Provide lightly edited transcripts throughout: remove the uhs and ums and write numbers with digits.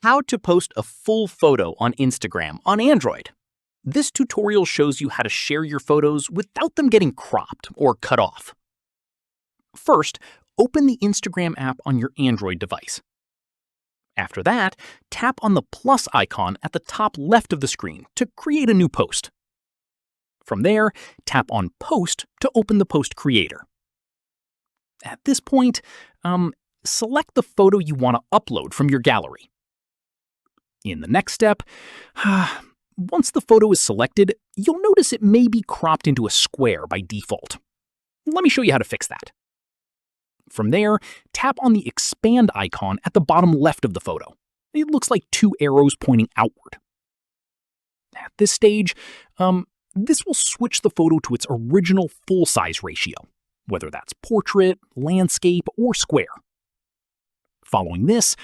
How to post a full photo on Instagram on Android. This tutorial shows you how to share your photos without them getting cropped or cut off. First, open the Instagram app on your Android device. After that, tap on the plus icon at the top left of the screen to create a new post. From there, tap on Post to open the post creator. At this point, select the photo you want to upload from your gallery. In the next step, once the photo is selected, you'll notice it may be cropped into a square by default. Let me show you how to fix that. From there, tap on the expand icon at the bottom left of the photo. It looks like two arrows pointing outward. At this stage, this will switch the photo to its original full-size ratio, whether that's portrait, landscape, or square. Following this,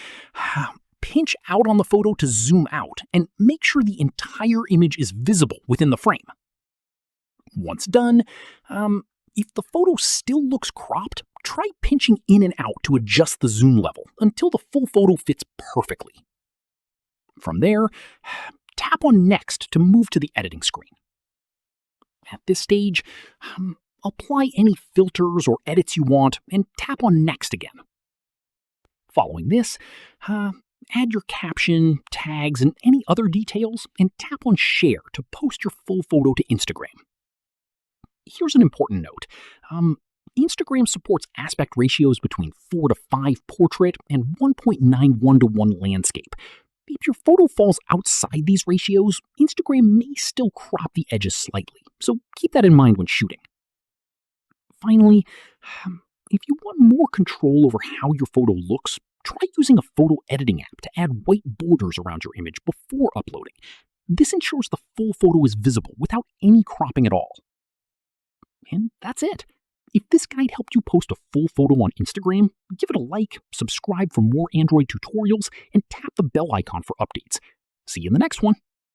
pinch out on the photo to zoom out and make sure the entire image is visible within the frame. Once done, if the photo still looks cropped, try pinching in and out to adjust the zoom level until the full photo fits perfectly. From there, tap on Next to move to the editing screen. At this stage, apply any filters or edits you want and tap on Next again. Following this, add your caption, tags, and any other details, and tap on Share to post your full photo to Instagram. Here's an important note. Instagram supports aspect ratios between 4 to 5 portrait and 1.91 to 1 landscape. If your photo falls outside these ratios, Instagram may still crop the edges slightly, so keep that in mind when shooting. Finally, if you want more control over how your photo looks, try using a photo editing app to add white borders around your image before uploading. This ensures the full photo is visible without any cropping at all. And that's it. If this guide helped you post a full photo on Instagram, give it a like, subscribe for more Android tutorials, and tap the bell icon for updates. See you in the next one.